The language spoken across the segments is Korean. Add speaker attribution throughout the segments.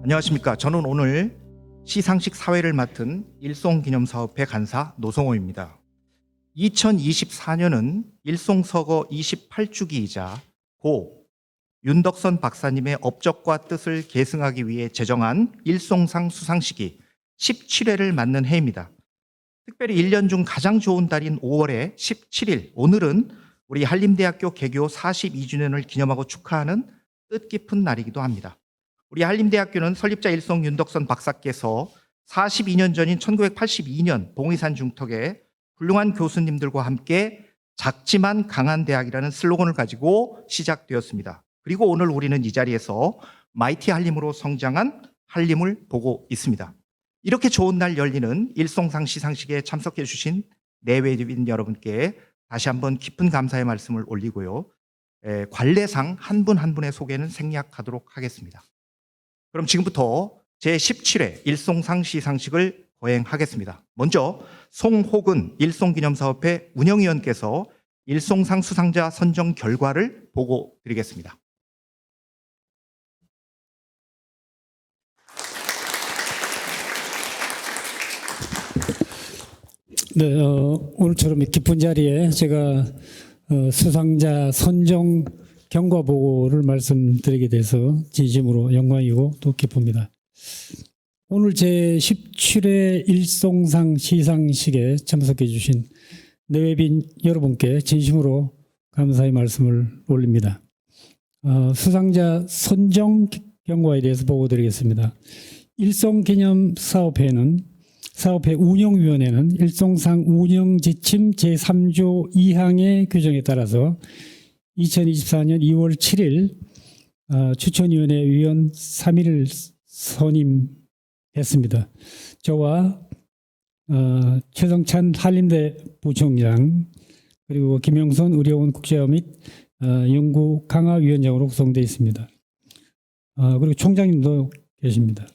Speaker 1: 안녕하십니까. 저는 오늘 시상식 사회를 맡은 일송기념사업회 간사 노성호입니다. 2024년은 일송서거 28주기이자 고 윤덕선 박사님의 업적과 뜻을 계승하기 위해 제정한 일송상 수상식이 17회를 맞는 해입니다. 특별히 1년 중 가장 좋은 달인 5월의 17일, 오늘은 우리 한림대학교 개교 42주년을 기념하고 축하하는 뜻깊은 날이기도 합니다. 우리 한림대학교는 설립자 일송 윤덕선 박사께서 42년 전인 1982년 봉의산 중턱에 훌륭한 교수님들과 함께 작지만 강한 대학이라는 슬로건을 가지고 시작되었습니다. 그리고 오늘 우리는 이 자리에서 마이티 한림으로 성장한 한림을 보고 있습니다. 이렇게 좋은 날 열리는 일송상 시상식에 참석해 주신 내외인 여러분께 다시 한번 깊은 감사의 말씀을 올리고요. 관례상 한 분 한 분의 소개는 생략하도록 하겠습니다. 그럼 지금부터 제17회 일송상 시상식을 거행하겠습니다. 먼저 송호근 일송기념사업회 운영위원께서 일송상 수상자 선정 결과를 보고 드리겠습니다.
Speaker 2: 네, 오늘처럼 기쁜 자리에 제가 수상자 선정 경과 보고를 말씀드리게 돼서 진심으로 영광이고 또 기쁩니다. 오늘 제17회 일송상 시상식에 참석해 주신 내외빈 여러분께 진심으로 감사의 말씀을 올립니다. 수상자 선정 경과에 대해서 보고 드리겠습니다. 일송기념사업회는 사업회 운영위원회는 일송상 운영지침 제3조 2항의 규정에 따라서 2024년 2월 7일 추천위원회 위원 3일을 선임했습니다. 저와 최성찬 한림대 부총장 그리고 김영선 의료원 국제화 및 연구 강화위원장으로 구성되어 있습니다. 그리고 총장님도 계십니다.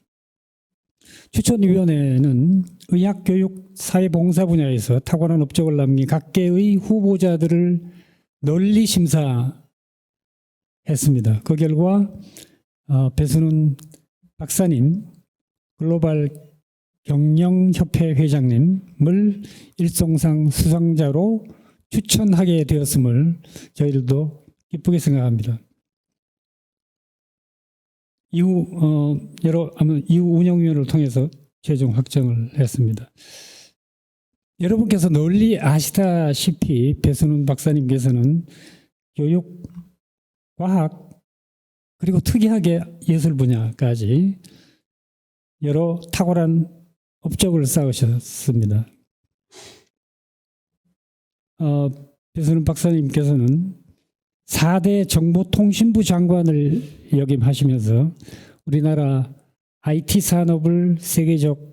Speaker 2: 추천위원회는 의학교육 사회봉사 분야에서 탁월한 업적을 남긴 각계의 후보자들을 널리 심사했습니다. 그 결과 배순훈 박사님, 글로벌 경영협회 회장님을 일송상 수상자로 추천하게 되었음을 저희들도 기쁘게 생각합니다. 이후 운영위원회를 통해서 최종 확정을 했습니다. 여러분께서 널리 아시다시피 배순훈 박사님께서는 교육, 과학, 그리고 특이하게 예술 분야까지 여러 탁월한 업적을 쌓으셨습니다. 배순훈 박사님께서는 4대 정보통신부 장관을 역임하시면서 우리나라 IT 산업을 세계적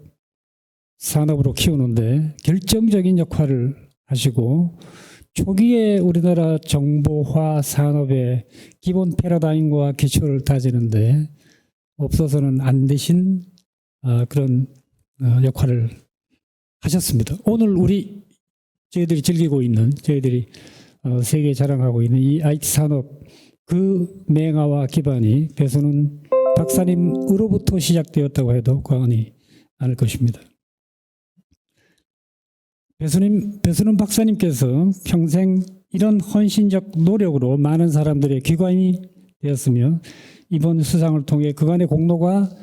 Speaker 2: 산업으로 키우는데 결정적인 역할을 하시고 초기에 우리나라 정보화 산업의 기본 패러다임과 기초를 다지는데 없어서는 안 되신 그런 역할을 하셨습니다. 오늘 저희들이 즐기고 있는 저희들이 세계 자랑하고 있는 이 IT 산업 그 맹아와 기반이 배순훈 박사님으로부터 시작되었다고 해도 과언이 아닐 것입니다. 배순훈 박사님께서 평생 이런 헌신적 노력으로 많은 사람들의 기관이 되었으며 이번 수상을 통해 그간의 공로가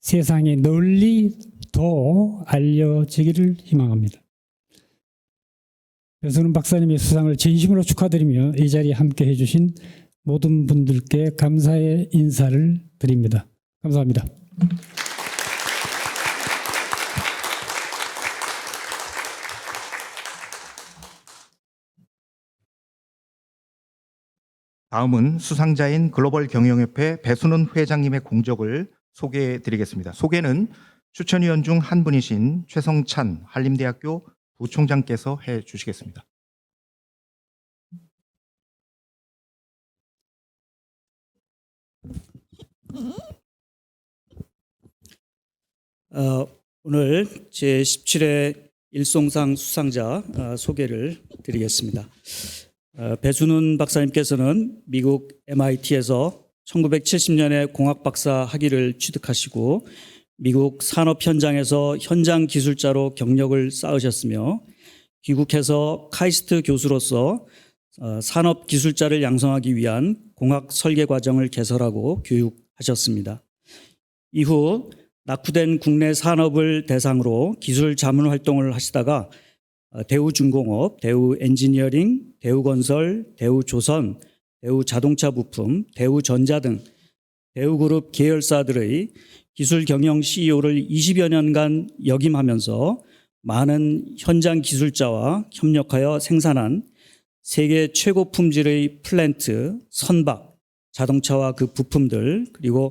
Speaker 2: 세상에 널리 더 알려지기를 희망합니다. 배순훈 박사님의 수상을 진심으로 축하드리며 이 자리에 함께 해주신 모든 분들께 감사의 인사를 드립니다. 감사합니다.
Speaker 1: 다음은 수상자인 글로벌 경영협회 배순훈 회장님의 공적을 소개해 드리겠습니다. 소개는 추천위원 중 한 분이신 최성찬 한림대학교 부총장께서 해 주시겠습니다.
Speaker 3: 오늘 제17회 일송상 수상자 소개를 드리겠습니다. 배순훈 박사님께서는 미국 MIT에서 1970년에 공학 박사 학위를 취득하시고 미국 산업 현장에서 현장 기술자로 경력을 쌓으셨으며 귀국해서 카이스트 교수로서 산업 기술자를 양성하기 위한 공학 설계 과정을 개설하고 교육하셨습니다. 이후 낙후된 국내 산업을 대상으로 기술 자문 활동을 하시다가 대우중공업, 대우엔지니어링, 대우건설, 대우조선, 대우자동차 부품, 대우전자 등 대우그룹 계열사들의 기술 경영 CEO를 20여 년간 역임하면서 많은 현장 기술자와 협력하여 생산한 세계 최고 품질의 플랜트, 선박, 자동차와 그 부품들, 그리고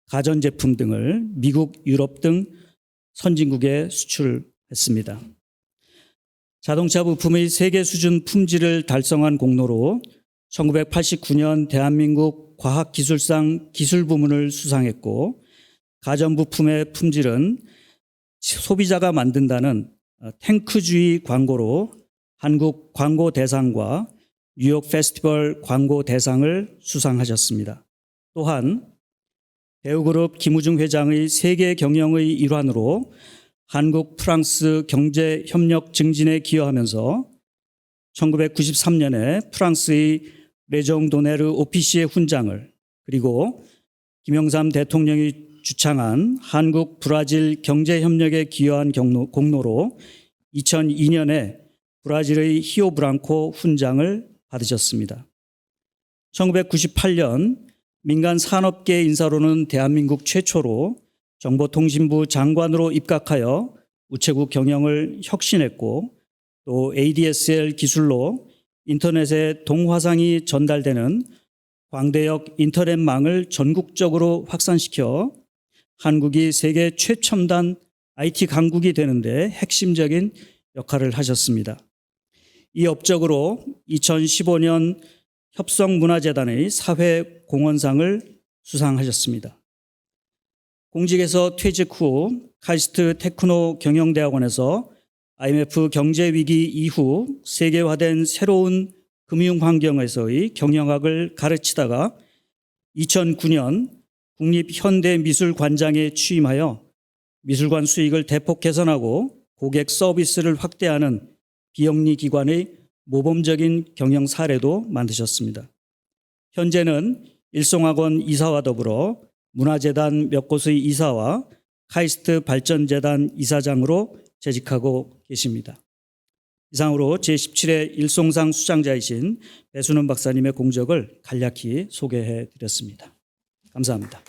Speaker 3: 가전제품 등을 미국, 유럽 등 선진국에 수출했습니다. 자동차 부품의 세계 수준 품질을 달성한 공로로 1989년 대한민국 과학기술상 기술부문을 수상했고, 가전부품의 품질은 소비자가 만든다는 탱크주의 광고로 한국 광고대상과 뉴욕 페스티벌 광고대상을 수상하셨습니다. 또한 대우그룹 김우중 회장의 세계 경영의 일환으로 한국 프랑스 경제협력 증진에 기여하면서 1993년에 프랑스의 레종 도네르 오피시에 훈장을, 그리고 김영삼 대통령이 주창한 한국 브라질 경제협력에 기여한 공로로 2002년에 브라질의 히오 브랑코 훈장을 받으셨습니다. 1998년 민간 산업계 인사로는 대한민국 최초로 정보통신부 장관으로 입각하여 우체국 경영을 혁신했고, 또 ADSL 기술로 인터넷에 동화상이 전달되는 광대역 인터넷망을 전국적으로 확산시켜 한국이 세계 최첨단 IT 강국이 되는데 핵심적인 역할을 하셨습니다. 이 업적으로 2015년 협성문화재단의 사회공헌상을 수상하셨습니다. 공직에서 퇴직 후 카이스트 테크노 경영대학원에서 IMF 경제위기 이후 세계화된 새로운 금융환경에서의 경영학을 가르치다가 2009년 국립현대미술관장에 취임하여 미술관 수익을 대폭 개선하고 고객 서비스를 확대하는 비영리 기관의 모범적인 경영 사례도 만드셨습니다. 현재는 일송학원 이사와 더불어 문화재단 몇 곳의 이사와 카이스트 발전재단 이사장으로 재직하고 계십니다. 이상으로 제17회 일송상 수상자이신 배순원 박사님의 공적을 간략히 소개해 드렸습니다. 감사합니다.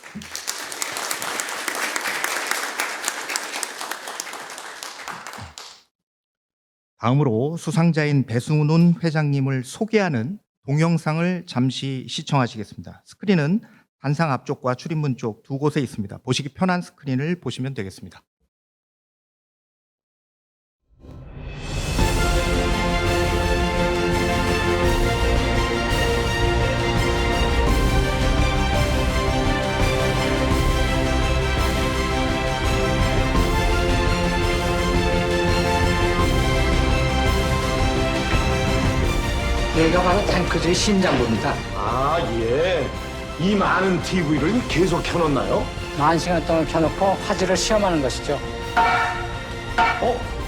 Speaker 1: 다음으로 수상자인 배순운 회장님을 소개하는 동영상을 잠시 시청하시겠습니다. 스크린은 단상 앞쪽과 출입문 쪽 두 곳에 있습니다. 보시기 편한 스크린을 보시면 되겠습니다.
Speaker 4: 여기가 바로 탱크주의 심장부입니다.
Speaker 5: 아, 예. 이 많은 TV를 계속 켜놓나요?
Speaker 4: 1시간 동안 켜놓고 화질을 시험하는 것이죠.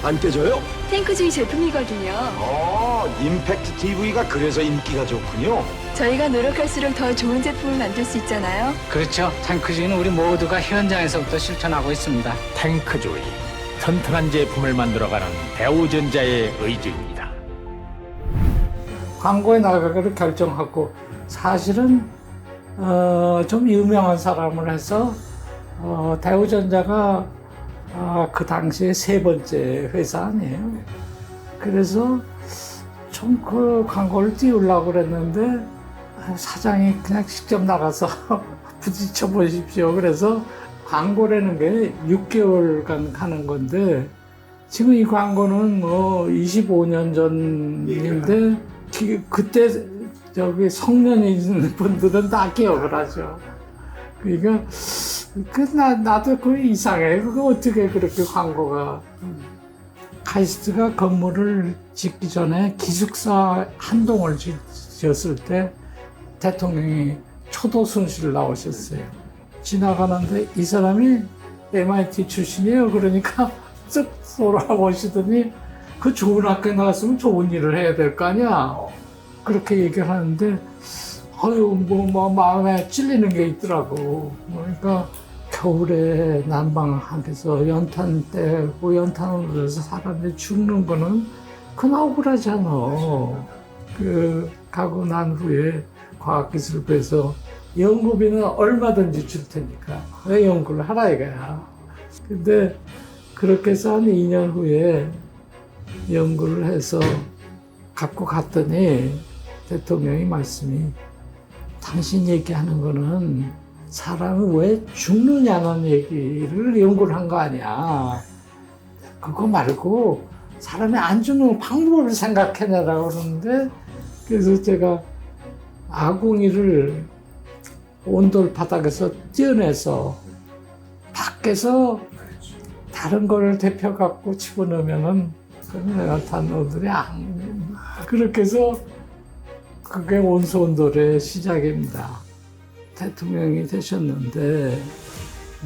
Speaker 5: 안 깨져요?
Speaker 6: 탱크주의 제품이거든요.
Speaker 5: 임팩트 TV가 그래서 인기가 좋군요.
Speaker 6: 저희가 노력할수록 더 좋은 제품을 만들 수 있잖아요.
Speaker 4: 그렇죠. 탱크주의는 우리 모두가 현장에서부터 실천하고 있습니다.
Speaker 7: 탱크주의, 튼튼한 제품을 만들어가는 대우전자의 의지입니다.
Speaker 8: 광고에 나가기로 결정하고 사실은 좀 유명한 사람을 해서 대우전자가 그 당시에 세 번째 회사 아니에요. 그래서 좀 그 광고를 띄우려고 그랬는데 사장이 그냥 직접 나가서 부딪혀 보십시오. 그래서 광고라는 게 6개월간 하는 건데 지금 이 광고는 뭐 25년 전인데 그때 저기 성년인 분들은 다 기억을 하죠. 그러니까 나도 그 이상해. 그거 어떻게 그렇게 광고가. 카이스트가 건물을 짓기 전에 기숙사 한 동을 지었을 때 대통령이 초도순실 나오셨어요. 지나가는데 이 사람이 MIT 출신이에요. 그러니까 쓱 돌아보시더니 그 좋은 학교 나왔으면 좋은 일을 해야 될 거 아니야. 그렇게 얘기를 하는데 뭐 마음에 찔리는 게 있더라고. 그러니까 겨울에 난방하게서 연탄 떼고 연탄으로 해서 사람들이 죽는 거는 그건 억울하잖아. 가고 난 후에 과학기술부에서 연구비는 얼마든지 줄 테니까 왜 연구를 하라 이거야. 근데 그렇게 해서 한 2년 후에 연구를 해서 갖고 갔더니 대통령이 말씀이 당신 얘기하는 거는 사람이 왜 죽느냐는 얘기를 연구를 한 거 아니야. 그거 말고 사람이 안 죽는 방법을 생각해내라고 그러는데 그래서 제가 아궁이를 온돌 바닥에서 떼어내서 밖에서 다른 거를 데펴 갖고 집어넣으면은 그냥 단어들이 안 그렇게 해서 그게 온수온돌의 시작입니다. 대통령이 되셨는데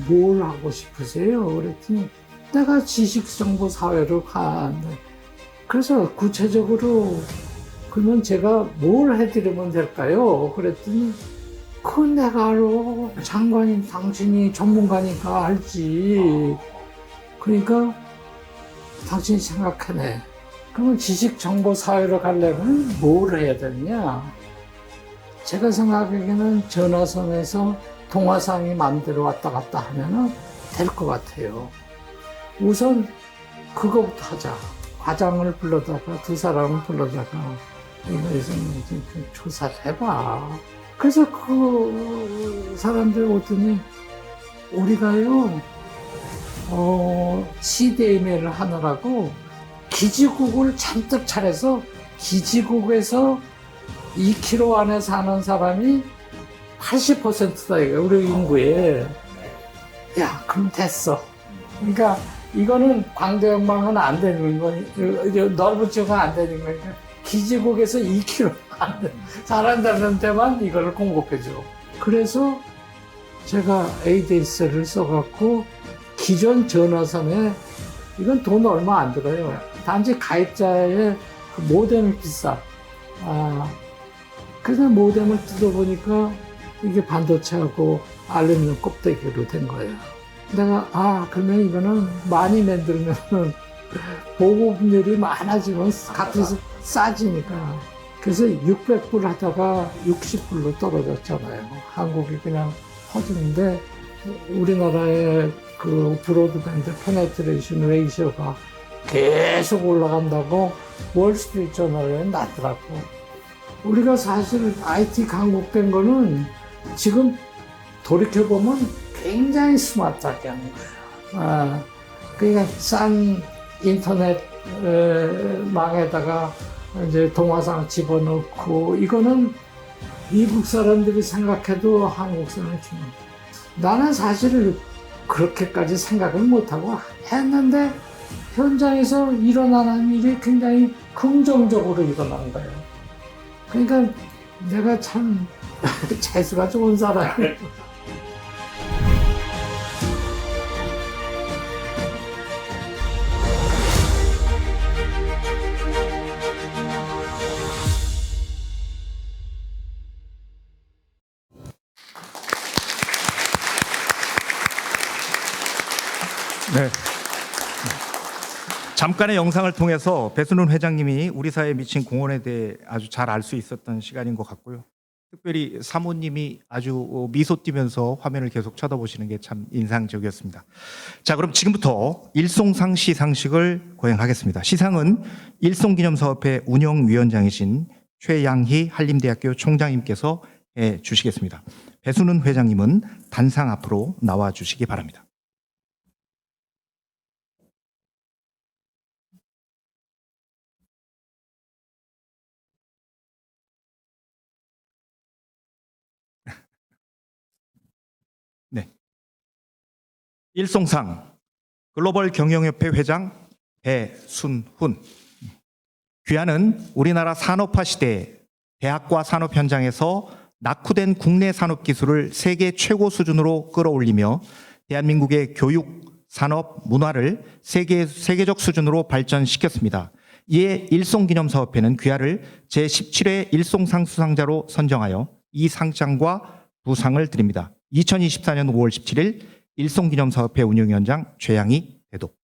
Speaker 8: 뭘 하고 싶으세요? 그랬더니 내가 지식정보 사회로 가는데 그래서 구체적으로 그러면 제가 뭘 해드리면 될까요? 그랬더니 그건 내가 알아. 장관인 당신이 전문가니까 알지. 그러니까 당신이 생각해내. 그러면 지식정보사회로 가려면 뭘 해야 되느냐? 제가 생각하기에는 전화선에서 동화상이 마음대로 왔다 갔다 하면 될 것 같아요. 우선 그거부터 하자. 과장을 불러다가 두 사람을 불러다가 이거에서 조사를 해봐. 그래서 그 사람들 오더니 우리가요 CDMA를 하느라고 기지국을 잔뜩 차려서 기지국에서 2km 안에 사는 사람이 80%다 이거 우리 인구에. 야 그럼 됐어. 그러니까 이거는 광대역망은 안 되는 거니까 넓은 지역은 안 되는 거니까 기지국에서 2km 안 사람들한테만 이거를 공급해줘. 그래서 제가 ADS를 써갖고 기존 전화선에 이건 돈 얼마 안 들어요. 단지 가입자의 그 모뎀이 비싸. 그래서 모뎀을 뜯어보니까 이게 반도체하고 알루미늄 껍데기로 된 거예요. 내가 그러면 이거는 많이 만들면은 보급률이 많아지면 값이 싸지니까. 그래서 600불 하다가 60불로 떨어졌잖아요. 한국이 그냥 퍼지는데 우리나라의 그 브로드밴드 페네트레이션 레이셔가 계속 올라간다고 월스트리트 저널에 났더라고. 우리가 사실 IT 강국된 거는 지금 돌이켜보면 굉장히 스마트하게 하는 거예요. 그러니까 싼 인터넷 망에다가 이제 동화상 집어넣고 이거는 미국 사람들이 생각해도 한국 사람이 좀 나는 사실 그렇게까지 생각을 못하고 했는데 현장에서 일어나는 일이 굉장히 긍정적으로 일어나는 거예요. 그러니까 내가 참 재수가 좋은 사람이에요.
Speaker 1: 네. 잠깐의 영상을 통해서 배순훈 회장님이 우리 사회에 미친 공헌에 대해 아주 잘 알 수 있었던 시간인 것 같고요. 특별히 사모님이 아주 미소 띠면서 화면을 계속 쳐다보시는 게 참 인상적이었습니다. 자, 그럼 지금부터 일송상 시상식을 거행하겠습니다. 시상은 일송기념사업회 운영위원장이신 최양희 한림대학교 총장님께서 해 주시겠습니다. 배순훈 회장님은 단상 앞으로 나와 주시기 바랍니다. 네. 일송상 글로벌 경영협회 회장 배순훈. 귀하는 우리나라 산업화 시대에 대학과 산업 현장에서 낙후된 국내 산업 기술을 세계 최고 수준으로 끌어올리며 대한민국의 교육, 산업, 문화를 세계적 수준으로 발전시켰습니다. 이에 일송기념사업회는 귀하를 제17회 일송상 수상자로 선정하여 이 상장과 부상을 드립니다. 2024년 5월 17일 일송기념사업회 운영위원장 최양희 대독.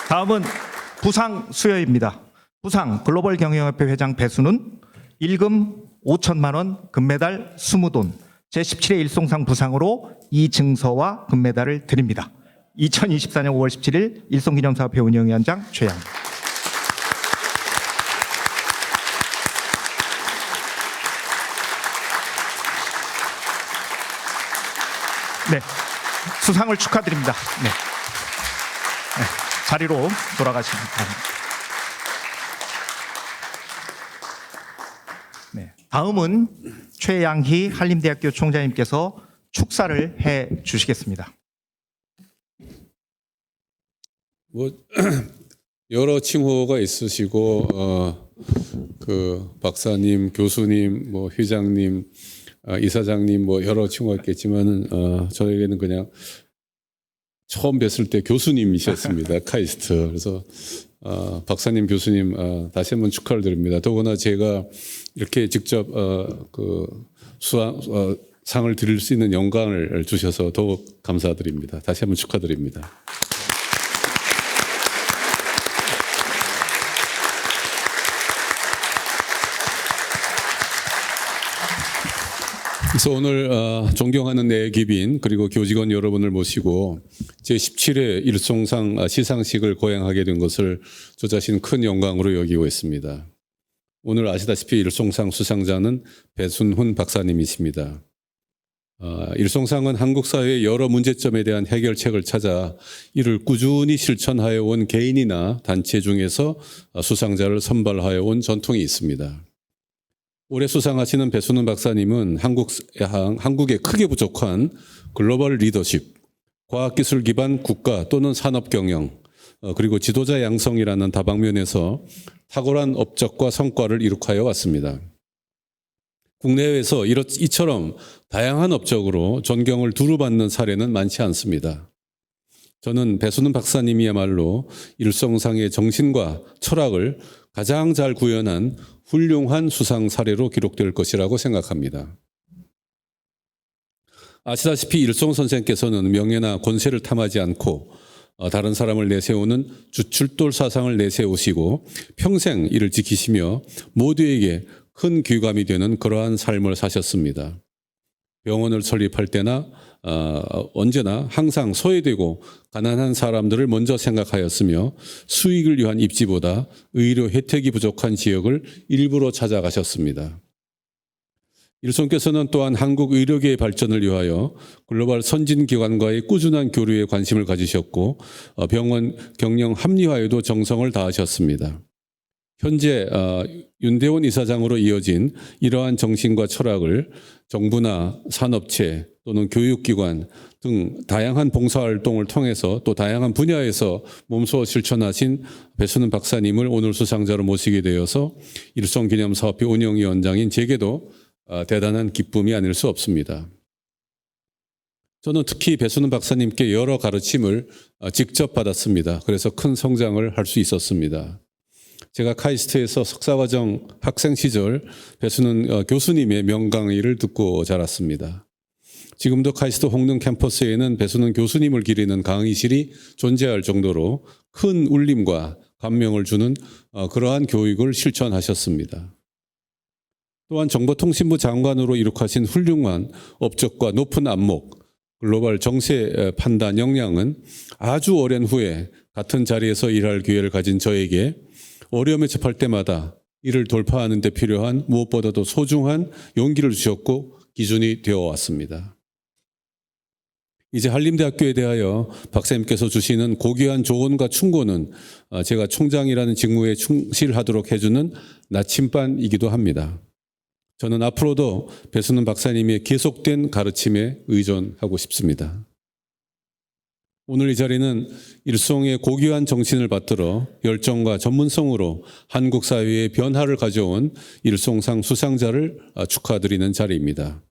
Speaker 1: 다음은 부상 수여입니다. 부상 글로벌 경영협회 회장 배수는 1금 5천만 원, 금메달 20돈, 제17회 일송상 부상으로 이 증서와 금메달을 드립니다. 2024년 5월 17일 일송기념사업회 운영위원장 최양. 네, 수상을 축하드립니다. 네. 자리로 돌아가시기 바랍니다. 네, 다음은 최양희 한림대학교 총장님께서 축사를 해 주시겠습니다.
Speaker 9: 뭐 여러 칭호가 있으시고 그 박사님, 교수님, 뭐 회장님, 이사장님 뭐 여러 칭호가 있겠지만은 저에게는 그냥 처음 뵀을 때 교수님이셨습니다. 카이스트. 그래서 박사님, 교수님 다시 한번 축하를 드립니다. 더구나 제가 이렇게 직접 그 상을 드릴 수 있는 영광을 주셔서 더욱 감사드립니다. 다시 한번 축하드립니다. 그래서 오늘 존경하는 내 귀빈 그리고 교직원 여러분을 모시고 제17회 일송상 시상식을 거행하게 된 것을 저 자신 큰 영광으로 여기고 있습니다. 오늘 아시다시피 일송상 수상자는 배순훈 박사님이십니다. 일송상은 한국 사회의 여러 문제점에 대한 해결책을 찾아 이를 꾸준히 실천하여 온 개인이나 단체 중에서 수상자를 선발하여 온 전통이 있습니다. 올해 수상하시는 배순훈 박사님은 한국에 크게 부족한 글로벌 리더십, 과학기술 기반 국가 또는 산업 경영, 그리고 지도자 양성이라는 다방면에서 탁월한 업적과 성과를 이룩하여 왔습니다. 국내외에서 이처럼 다양한 업적으로 존경을 두루받는 사례는 많지 않습니다. 저는 배순훈 박사님이야말로 일송상의 정신과 철학을 가장 잘 구현한 훌륭한 수상 사례로 기록될 것이라고 생각합니다. 아시다시피 일송 선생께서는 명예나 권세를 탐하지 않고 다른 사람을 내세우는 주출돌 사상을 내세우시고 평생 이를 지키시며 모두에게 큰 귀감이 되는 그러한 삶을 사셨습니다. 병원을 설립할 때나 언제나 항상 소외되고 가난한 사람들을 먼저 생각하였으며 수익을 위한 입지보다 의료 혜택이 부족한 지역을 일부러 찾아가셨습니다. 일송께서는 또한 한국 의료계의 발전을 위하여 글로벌 선진기관과의 꾸준한 교류에 관심을 가지셨고 병원 경영 합리화에도 정성을 다하셨습니다. 현재 윤대원 이사장으로 이어진 이러한 정신과 철학을 정부나 산업체 또는 교육기관 등 다양한 봉사활동을 통해서 또 다양한 분야에서 몸소 실천하신 배순훈 박사님을 오늘 수상자로 모시게 되어서 일송기념사업회 운영위원장인 제게도 대단한 기쁨이 아닐 수 없습니다. 저는 특히 배순훈 박사님께 여러 가르침을 직접 받았습니다. 그래서 큰 성장을 할 수 있었습니다. 제가 카이스트에서 석사과정 학생 시절 배순훈 교수님의 명강의를 듣고 자랐습니다. 지금도 카이스트 홍릉 캠퍼스에는 배순훈 교수님을 기리는 강의실이 존재할 정도로 큰 울림과 감명을 주는 그러한 교육을 실천하셨습니다. 또한 정보통신부 장관으로 이룩하신 훌륭한 업적과 높은 안목, 글로벌 정세 판단 역량은 아주 오랜 후에 같은 자리에서 일할 기회를 가진 저에게 어려움에 접할 때마다 이를 돌파하는 데 필요한 무엇보다도 소중한 용기를 주셨고 기준이 되어 왔습니다. 이제 한림대학교에 대하여 박사님께서 주시는 고귀한 조언과 충고는 제가 총장이라는 직무에 충실하도록 해주는 나침반이기도 합니다. 저는 앞으로도 배순원 박사님의 계속된 가르침에 의존하고 싶습니다. 오늘 이 자리는 일송의 고귀한 정신을 받들어 열정과 전문성으로 한국 사회의 변화를 가져온 일송상 수상자를 축하드리는 자리입니다.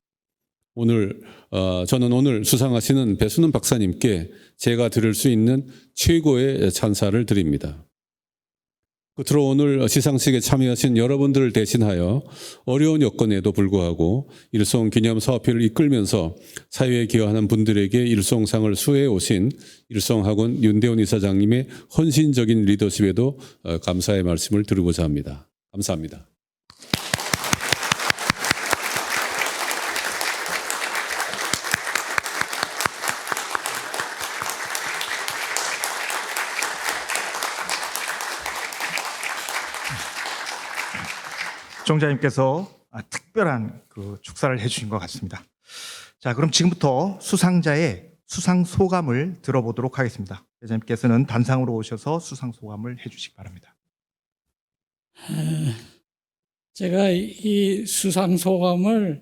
Speaker 9: 저는 오늘 수상하시는 배순원 박사님께 제가 드릴 수 있는 최고의 찬사를 드립니다. 끝으로 오늘 시상식에 참여하신 여러분들을 대신하여 어려운 여건에도 불구하고 일송 기념사업회를 이끌면서 사회에 기여하는 분들에게 일송상을 수여해 오신 일송학원 윤대원 이사장님의 헌신적인 리더십에도 감사의 말씀을 드리고자 합니다. 감사합니다.
Speaker 1: 총장님께서 특별한 그 축사를 해주신 것 같습니다. 자, 그럼 지금부터 수상자의 수상 소감을 들어보도록 하겠습니다. 회장님께서는 단상으로 오셔서 수상 소감을 해주시기 바랍니다.
Speaker 8: 제가 이 수상 소감을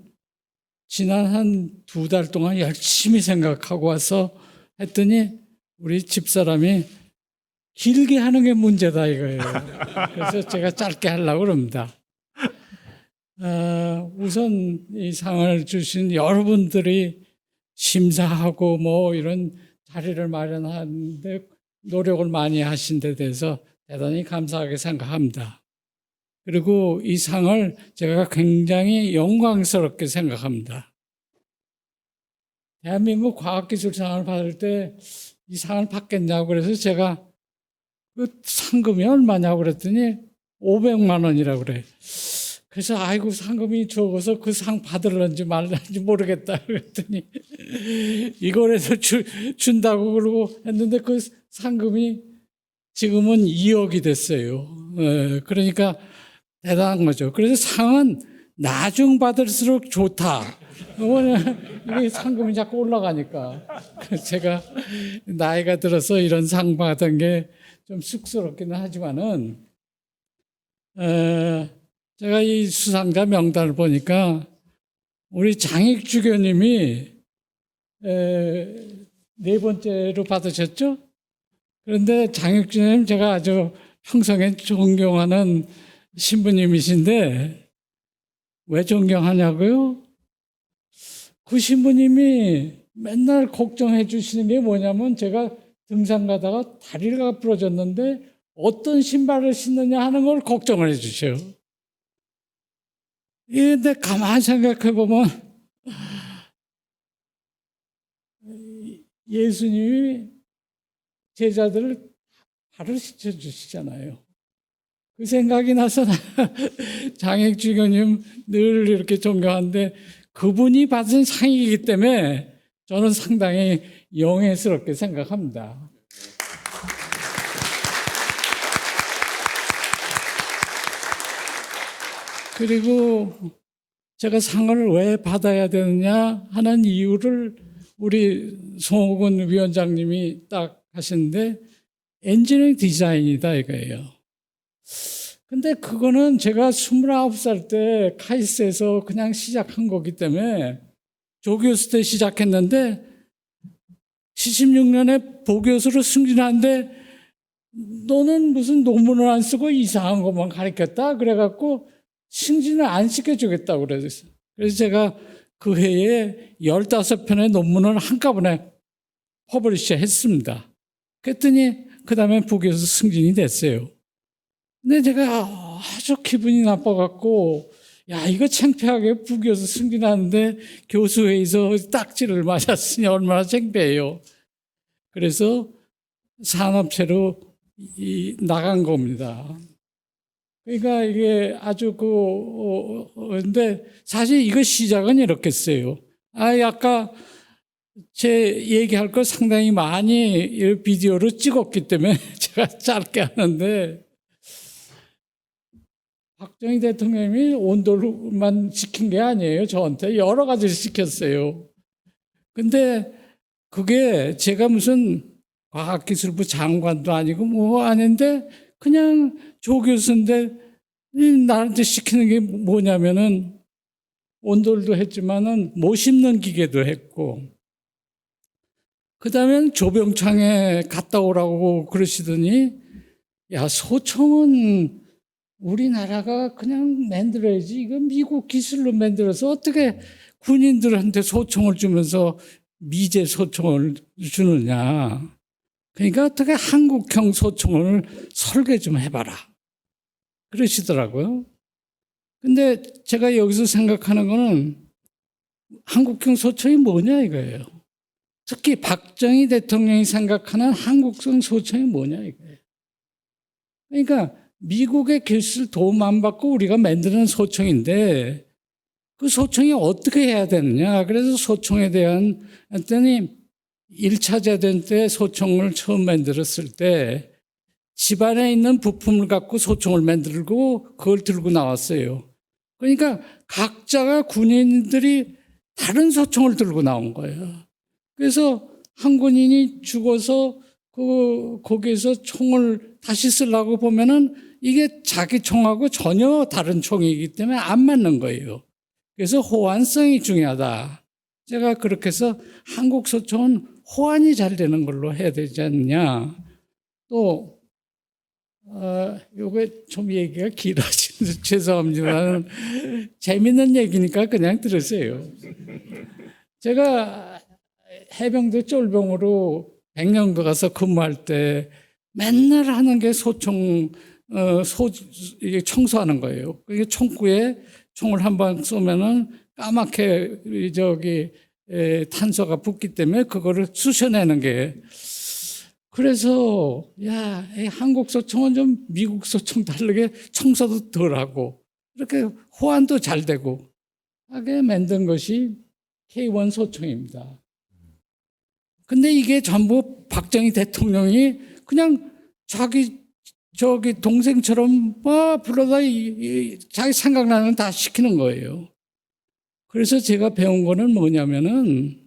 Speaker 8: 지난 한 2달 동안 열심히 생각하고 와서 했더니 우리 집사람이 길게 하는 게 문제다 이거예요. 그래서 제가 짧게 하려고 합니다. 우선 이 상을 주신 여러분들이 심사하고 뭐 이런 자리를 마련하는데 노력을 많이 하신 데 대해서 대단히 감사하게 생각합니다. 그리고 이 상을 제가 굉장히 영광스럽게 생각합니다. 대한민국 과학기술상을 받을 때 이 상을 받겠냐고 그래서 제가 그 상금이 얼마냐고 그랬더니 500만 원이라고 그래. 그래서 아이고 상금이 적어서 그 상 받을런지 말런지 모르겠다 그랬더니 이거라도 준다고 그러고 했는데 그 상금이 지금은 2억이 됐어요. 그러니까 대단한 거죠. 그래서 상은 나중 받을수록 좋다. 이게 상금이 자꾸 올라가니까. 그래서 제가 나이가 들어서 이런 상 받은 게 좀 쑥스럽기는 하지만은 제가 이 수상자 명단을 보니까 우리 장익주 교님이 4번째로 받으셨죠? 그런데 장익주 교님 제가 아주 평생에 존경하는 신부님이신데 왜 존경하냐고요? 그 신부님이 맨날 걱정해 주시는 게 뭐냐면 제가 등산 가다가 다리가 부러졌는데 어떤 신발을 신느냐 하는 걸 걱정을 해 주셔요. 근데 가만히 생각해 보면 예수님이 제자들을 발을 씻겨주시잖아요. 그 생각이 나서 장익주 교님 늘 이렇게 존경하는데 그분이 받은 상이기 때문에 저는 상당히 영예스럽게 생각합니다. 그리고 제가 상을 왜 받아야 되느냐 하는 이유를 우리 송호근 위원장님이 딱 하시는데 엔지니어링 디자인이다 이거예요. 근데 그거는 제가 29살 때 카이스트에서 그냥 시작한 거기 때문에 조교수 때 시작했는데 76년에 보교수로 승진하는데 너는 무슨 논문을 안 쓰고 이상한 것만 가르쳤다 그래갖고 승진을 안 시켜주겠다고 그랬어요. 그래서 제가 그 해에 15편의 논문을 한꺼번에 퍼블리시 했습니다. 그랬더니 그 다음에 부교수 승진이 됐어요. 근데 제가 아주 기분이 나빠갖고 야 이거 창피하게 부교수 승진하는데 교수회의에서 딱지를 맞았으니 얼마나 창피해요. 그래서 산업체로 나간 겁니다. 그러니까 이게 아주 근데 사실 이거 시작은 이렇겠어요. 아까 제 얘기할 걸 상당히 많이 비디오로 찍었기 때문에 제가 짧게 하는데 박정희 대통령이 온돌만 시킨 게 아니에요. 저한테 여러 가지를 시켰어요. 근데 그게 제가 무슨 과학기술부 장관도 아니고 뭐 아닌데 그냥 조 교수인데 나한테 시키는 게 뭐냐면은 온돌도 했지만은 못 심는 기계도 했고 그다음엔 조병창에 갔다 오라고 그러시더니 야 소총은 우리나라가 그냥 만들어야지 이거 미국 기술로 만들어서 어떻게 군인들한테 소총을 주면서 미제 소총을 주느냐. 그러니까 어떻게 한국형 소총을 설계 좀 해봐라. 그러시더라고요. 근데 제가 여기서 생각하는 거는 한국형 소총이 뭐냐 이거예요. 특히 박정희 대통령이 생각하는 한국형 소총이 뭐냐 이거예요. 그러니까 미국의 기술 도움 안 받고 우리가 만드는 소총인데 그 소총이 어떻게 해야 되느냐. 그래서 소총에 대한 했더니 1차 대전 때 소총을 처음 만들었을 때 집안에 있는 부품을 갖고 소총을 만들고 그걸 들고 나왔어요. 그러니까 각자가 군인들이 다른 소총을 들고 나온 거예요. 그래서 한 군인이 죽어서 거기에서 총을 다시 쓰려고 보면은 이게 자기 총하고 전혀 다른 총이기 때문에 안 맞는 거예요. 그래서 호환성이 중요하다. 제가 그렇게 해서 한국 소총은 호환이 잘 되는 걸로 해야 되지 않느냐. 또 요게 좀 얘기가 길어지는데 죄송합니다만 재밌는 얘기니까 그냥 들으세요. 제가 해병대 쫄병으로 백령도 가서 근무할 때 맨날 하는 게 소총 이게 청소하는 거예요. 그게 총구에 총을 한 번 쏘면은 까맣게 탄소가 붙기 때문에 그거를 쑤셔내는 게. 그래서 야, 한국 소총은 좀 미국 소총 다르게 청소도 덜하고 이렇게 호환도 잘 되고 하게 만든 것이 K1 소총입니다. 근데 이게 전부 박정희 대통령이 그냥 자기 동생처럼 불러다 자기 생각나는 건 다 시키는 거예요. 그래서 제가 배운 거는 뭐냐면은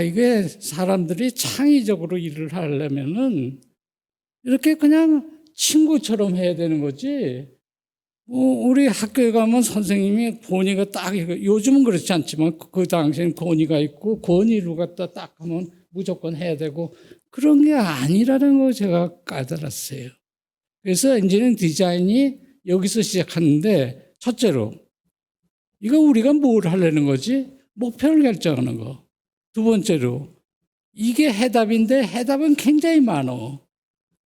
Speaker 8: 이게 사람들이 창의적으로 일을 하려면은 이렇게 그냥 친구처럼 해야 되는 거지. 우리 학교에 가면 선생님이 권위가 딱, 요즘은 그렇지 않지만 그 당시엔 권위가 있고 권위로 갖다 딱 하면 무조건 해야 되고 그런 게 아니라는 거 제가 깨달았어요. 그래서 엔지니어링 디자인이 여기서 시작하는데 첫째로 이거 우리가 뭘 하려는 거지? 목표를 결정하는 거. 두 번째로 이게 해답인데 해답은 굉장히 많어.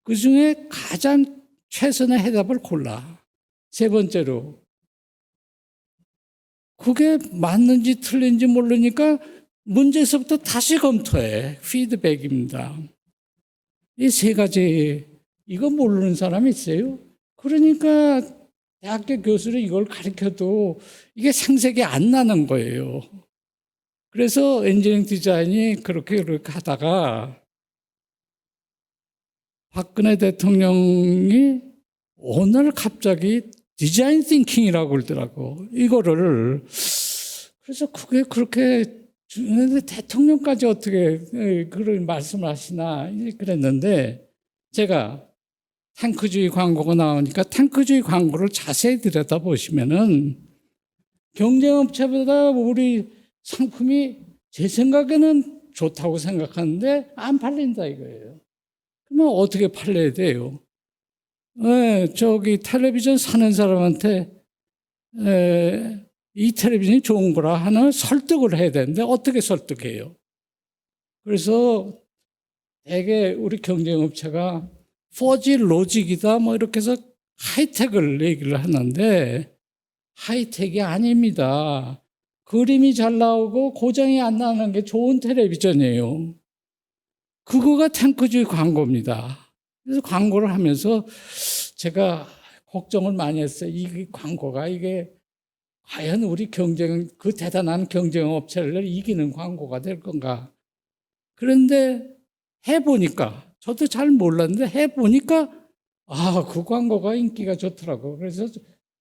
Speaker 8: 그중에 가장 최선의 해답을 골라. 세 번째로 그게 맞는지 틀린지 모르니까 문제에서부터 다시 검토해. 피드백입니다. 이 세 가지 이거 모르는 사람이 있어요? 그러니까 대학교 교수를 이걸 가르쳐도 이게 생색이 안 나는 거예요. 그래서 엔지니어링 디자인이 그렇게 하다가 박근혜 대통령이 오늘 갑자기 디자인 띵킹이라고 그러더라고. 이거를. 그래서 그게 그렇게 대통령까지 어떻게 그런 말씀을 하시나 그랬는데 제가 탱크주의 광고가 나오니까 탱크주의 광고를 자세히 들여다보시면은 경쟁업체보다 우리 상품이 제 생각에는 좋다고 생각하는데 안 팔린다 이거예요. 그러면 어떻게 팔려야 돼요? 텔레비전 사는 사람한테 이 텔레비전이 좋은 거라 하는 설득을 해야 되는데 어떻게 설득해요? 그래서 대개 우리 경쟁업체가 4G 로직이다 이렇게 해서 하이텍을 얘기를 하는데 하이텍이 아닙니다. 그림이 잘 나오고 고장이 안 나는 게 좋은 텔레비전이에요. 그거가 탱크주의 광고입니다. 그래서 광고를 하면서 제가 걱정을 많이 했어요. 이 광고가 이게 과연 우리 그 대단한 경쟁업체를 이기는 광고가 될 건가. 그런데 해보니까, 저도 잘 몰랐는데 해보니까, 그 광고가 인기가 좋더라고요. 그래서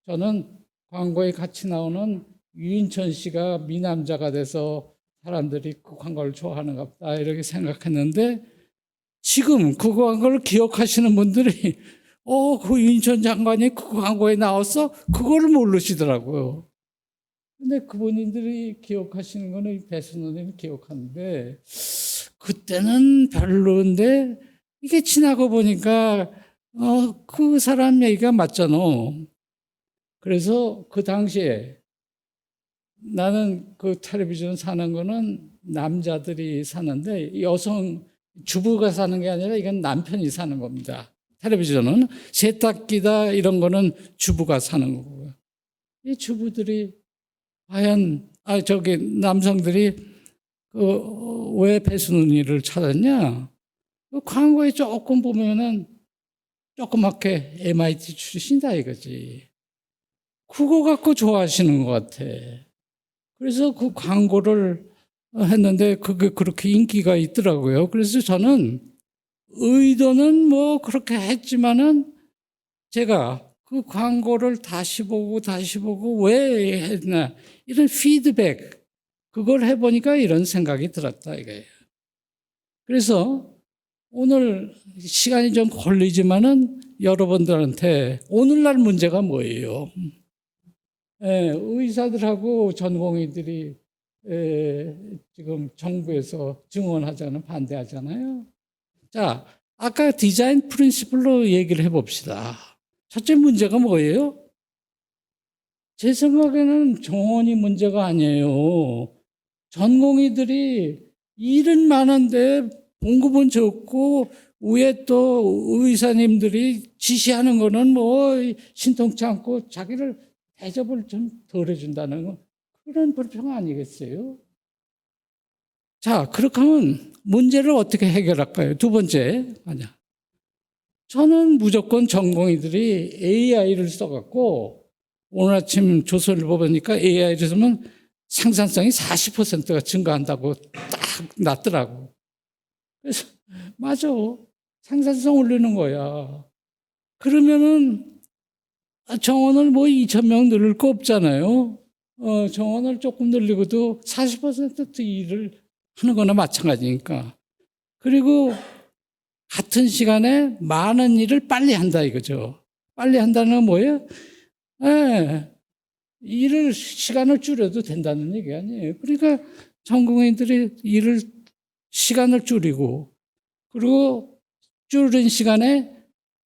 Speaker 8: 저는 광고에 같이 나오는 유인천 씨가 미남자가 돼서 사람들이 그 광고를 좋아하는가 보다 이렇게 생각했는데 지금 그 광고를 기억하시는 분들이 그 윤천 장관이 그 광고에 나왔어? 그거를 모르시더라고요. 근데 그분들이 기억하시는 거는 배순원이 기억하는데 그때는 별로인데 이게 지나고 보니까 그 사람 얘기가 맞잖아. 그래서 그 당시에 나는 그 텔레비전 사는 거는 남자들이 사는데 여성 주부가 사는 게 아니라 이건 남편이 사는 겁니다. 텔레비전은 세탁기다 이런 거는 주부가 사는 거고요. 이 주부들이 과연 남성들이 왜 배순원이를 찾았냐? 그 광고에 조금 보면은 조그맣게 MIT 출신이다 이거지. 그거 갖고 좋아하시는 것 같아. 그래서 그 광고를 했는데 그게 그렇게 인기가 있더라고요. 그래서 저는 의도는 뭐 그렇게 했지만은 제가 그 광고를 다시 보고 왜 했나 이런 피드백 그걸 해보니까 이런 생각이 들었다 이거예요. 그래서 오늘 시간이 좀 걸리지만은 여러분들한테 오늘날 문제가 뭐예요? 의사들하고 전공의들이 지금 정부에서 증언하자는 반대하잖아요. 자, 아까 디자인 프린시플로 얘기를 해봅시다. 첫째 문제가 뭐예요? 제 생각에는 정원이 문제가 아니에요. 전공의들이 일은 많은데 봉급은 적고 위에 또 의사님들이 지시하는 거는 뭐 신통치 않고 자기를 대접을 좀 덜 해준다는 거 그런 불평 아니겠어요? 자, 그렇게 하면 문제를 어떻게 해결할까요? 두 번째, 저는 무조건 전공의들이 AI를 써갖고 오늘 아침 조선일보 보니까 AI를 쓰면 생산성이 40%가 증가한다고 딱 났더라고. 그래서 맞아. 생산성 올리는 거야. 그러면은 정원을 뭐 2,000명 늘릴 거 없잖아요. 정원을 조금 늘리고도 40% 일을 하는 거나 마찬가지니까. 그리고 같은 시간에 많은 일을 빨리 한다 이거죠. 빨리 한다는 건 뭐예요? 시간을 줄여도 된다는 얘기 아니에요. 그러니까 전공의들이 시간을 줄이고 그리고 줄인 시간에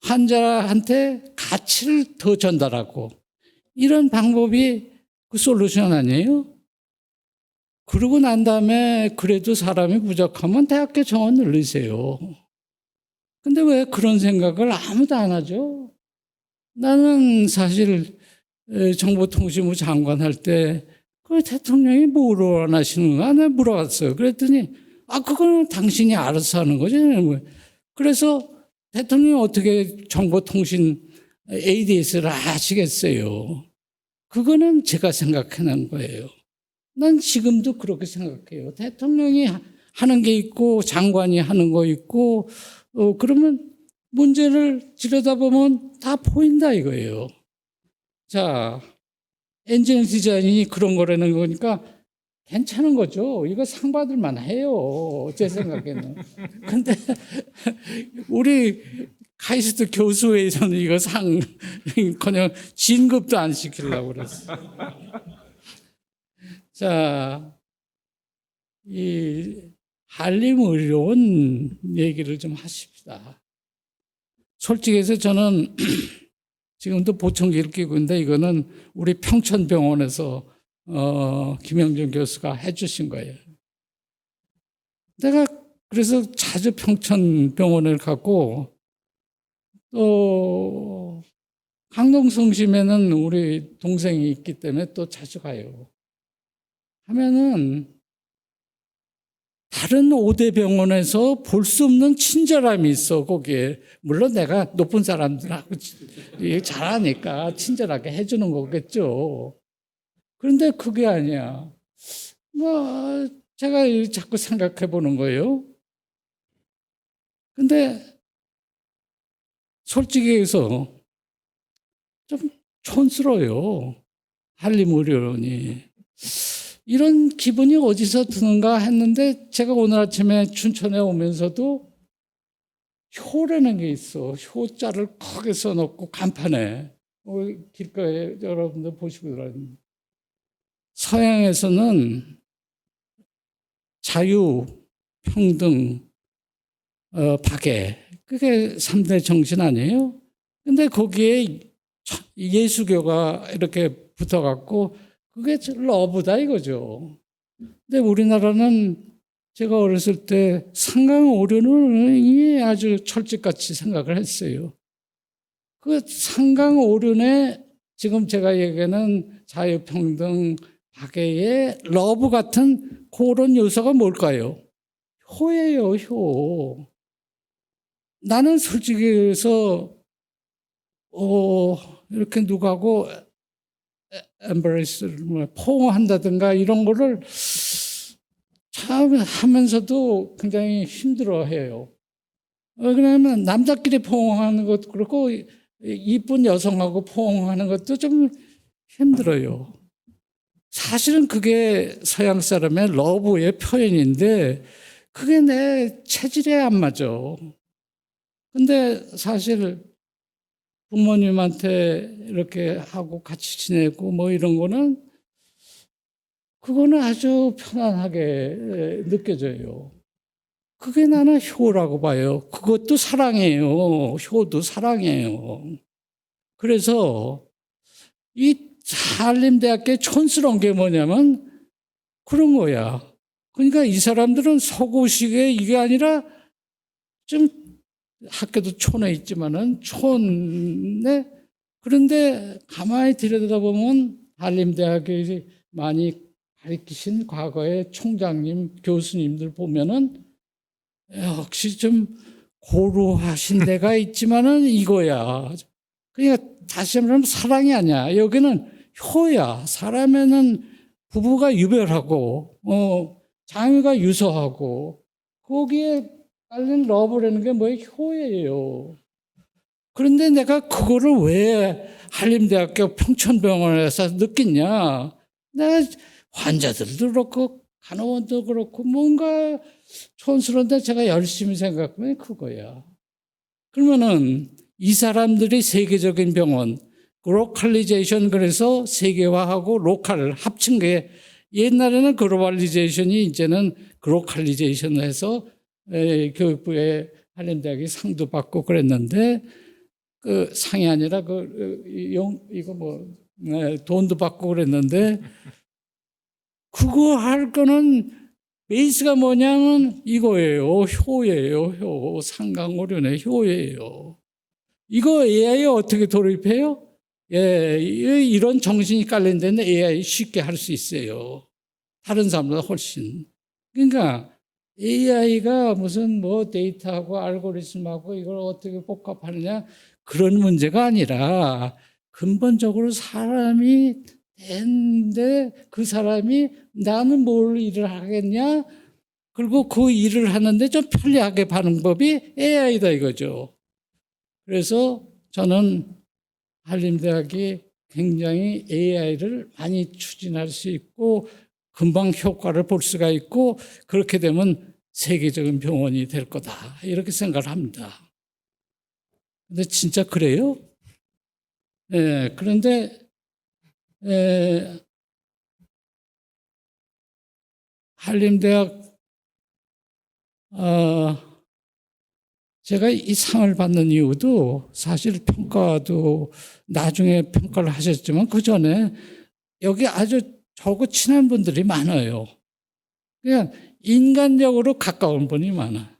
Speaker 8: 환자한테 가치를 더 전달하고 이런 방법이 그 솔루션 아니에요? 그러고 난 다음에 그래도 사람이 부족하면 대학교 정원 늘리세요. 근데 왜 그런 생각을 아무도 안 하죠? 나는 사실 정보통신부 장관 할 때 그 대통령이 뭐로 원하시는가 내가 물어봤어요. 그랬더니 그거는 당신이 알아서 하는 거지. 그래서 대통령이 어떻게 정보통신 ADS를 하시겠어요? 그거는 제가 생각해낸 거예요. 난 지금도 그렇게 생각해요. 대통령이 하는 게 있고 장관이 하는 거 있고 그러면 문제를 들여다보면 다 보인다 이거예요. 자, 엔지니어 디자인이 그런 거라는 거니까 괜찮은 거죠. 이거 상 받을 만해요. 제 생각에는. 근데 우리 카이스트 교수회에서는 이거 그냥 진급도 안 시키려고 그랬어. 자, 이 한림의료원 얘기를 좀 하십시다. 솔직히 해서 저는 지금도 보청기를 끼고 있는데 이거는 우리 평천병원에서 김영준 교수가 해주신 거예요. 내가 그래서 자주 평천병원을 가고 또 강동성심에는 우리 동생이 있기 때문에 또 자주 가요. 하면은 다른 5대 병원에서 볼 수 없는 친절함이 있어 거기에. 물론 내가 높은 사람들하고 잘하니까 친절하게 해주는 거겠죠. 그런데 그게 아니야. 제가 자꾸 생각해 보는 거예요. 근데 솔직히 해서 좀 촌스러워요. 한림의료원이. 이런 기분이 어디서 드는가 했는데 제가 오늘 아침에 춘천에 오면서도 효라는 게 있어. 효자를 크게 써놓고 간판에 길가에 여러분들 보시고 그러는. 서양에서는 자유, 평등, 박애 그게 3대 정신 아니에요? 근데 거기에 예수교가 이렇게 붙어갖고 그게 러브다 이거죠. 근데 우리나라는 제가 어렸을 때 상강오륜을 아주 철칙같이 생각을 했어요. 그 상강오륜에 지금 제가 얘기하는 자유평등, 박애의 러브 같은 그런 요소가 뭘까요? 효예요, 효. 나는 솔직히 해서 이렇게 누구하고 embrace를 포옹한다든가 이런 거를 참 하면서도 굉장히 힘들어해요. 그러면 남자끼리 포옹하는 것도 그렇고 이쁜 여성하고 포옹하는 것도 좀 힘들어요. 사실은 그게 서양 사람의 러브의 표현인데 그게 내 체질에 안 맞아. 근데 사실 부모님한테 이렇게 하고 같이 지내고 뭐 이런 거는 그거는 아주 편안하게 느껴져요. 그게 나는 효라고 봐요. 그것도 사랑이에요. 효도 사랑이에요. 그래서 이 한림대학교의 촌스러운 게 뭐냐면 그런 거야. 그러니까 이 사람들은 서구식의 이게 아니라 좀 학교도 촌에 있지만은 촌에 그런데 가만히 들여다보면 한림대학에 많이 가르치신 과거의 총장님, 교수님들 보면은 역시 좀 고루하신 데가 있지만은 이거야. 그러니까 다시 말하면 사랑이 아니야. 여기는 효야. 사람에는 부부가 유별하고, 장유가 유서하고, 거기에 깔린 러브라는 게 뭐예요? 효예요. 그런데 내가 그거를 왜 한림대학교 평촌병원에서 느꼈냐? 내가 환자들도 그렇고, 간호원도 그렇고, 뭔가 촌스러운데 제가 열심히 생각하면 그거야. 그러면은 이 사람들이 세계적인 병원, 로컬리제이션 그래서 세계화하고 로컬 합친 게 옛날에는 글로벌리제이션이 이제는 로컬리제이션을 해서 교육부에 한림대학이 상도 받고 그랬는데 그 상이 아니라 돈도 받고 그랬는데 그거 할 거는 베이스가 뭐냐면 이거예요. 효예요. 효. 상강오륜의 효예요. 이거 AI 어떻게 도입해요? 예, 이런 정신이 깔린 데는 AI 쉽게 할 수 있어요. 다른 사람보다 훨씬. 그러니까 AI가 무슨 뭐 데이터하고 알고리즘하고 이걸 어떻게 복합하느냐 그런 문제가 아니라 근본적으로 사람이 되는데 그 사람이 나는 뭘 일을 하겠냐? 그리고 그 일을 하는데 좀 편리하게 하는 법이 AI다 이거죠. 그래서 저는 한림대학이 굉장히 AI를 많이 추진할 수 있고 금방 효과를 볼 수가 있고 그렇게 되면 세계적인 병원이 될 거다 이렇게 생각을 합니다. 근데 진짜 그래요? 네, 그런데 한림대학 제가 이 상을 받는 이유도 사실 평가도 나중에 평가를 하셨지만 그 전에 여기 아주 저하고 친한 분들이 많아요. 그냥 인간적으로 가까운 분이 많아.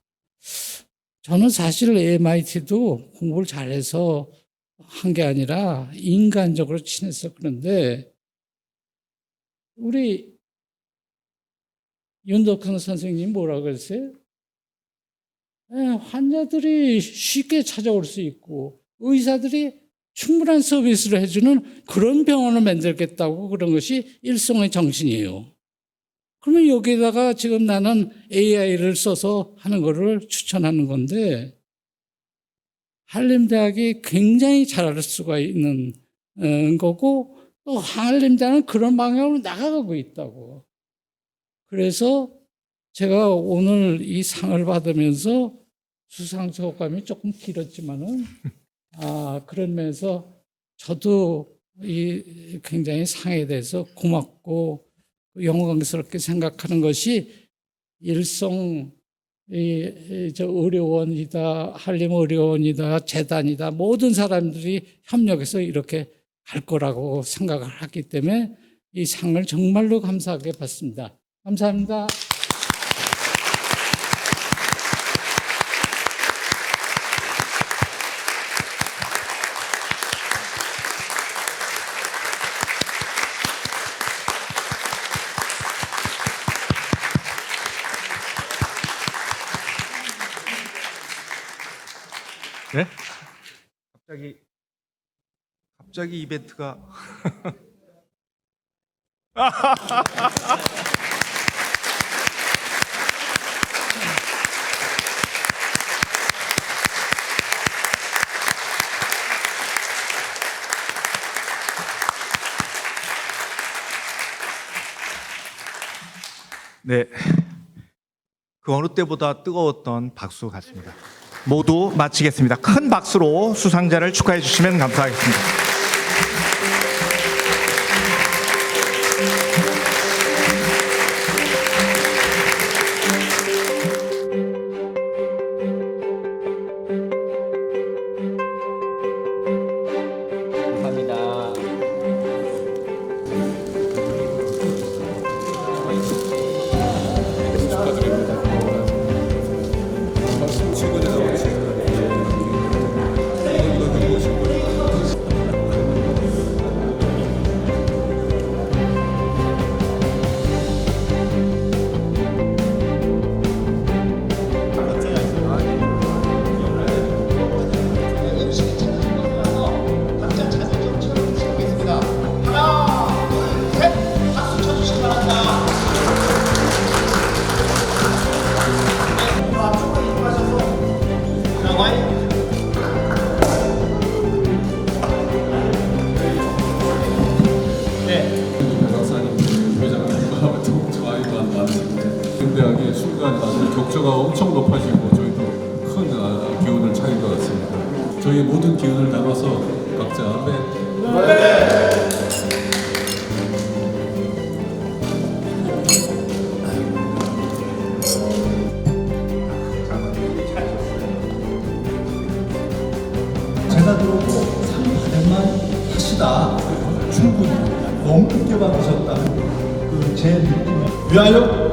Speaker 8: 저는 사실 MIT도 공부를 잘해서 한 게 아니라 인간적으로 친해서 그런데 우리 윤덕성 선생님 뭐라고 그랬어요? 환자들이 쉽게 찾아올 수 있고 의사들이 충분한 서비스를 해주는 그런 병원을 만들겠다고 그런 것이 일송의 정신이에요. 그러면 여기다가 지금 나는 AI를 써서 하는 거를 추천하는 건데 한림대학이 굉장히 잘할 수가 있는 거고 또 한림대학은 그런 방향으로 나가고 있다고. 그래서 제가 오늘 이 상을 받으면서 수상 소감이 조금 길었지만은 그런 면에서 저도 이 굉장히 상에 대해서 고맙고 영광스럽게 생각하는 것이 일송 저 의료원이다, 한림의료원이다, 재단이다 모든 사람들이 협력해서 이렇게 갈 거라고 생각을 하기 때문에 이 상을 정말로 감사하게 받습니다. 감사합니다.
Speaker 1: 네? 갑자기 이벤트가 네, 그 어느 때보다 뜨거웠던 박수 같습니다. 모두 마치겠습니다. 큰 박수로 수상자를 축하해 주시면 감사하겠습니다.
Speaker 9: 대학의 순간 아주 격조가 엄청 높아지고 저희도 큰 기운을 차린 것 같습니다. 저희 모든 기운을 담아서 각자
Speaker 10: 제가 들어오고 상 받을만 하시다. 충분히 너무 늦게 받으셨다. 그 제 느낌이 위하여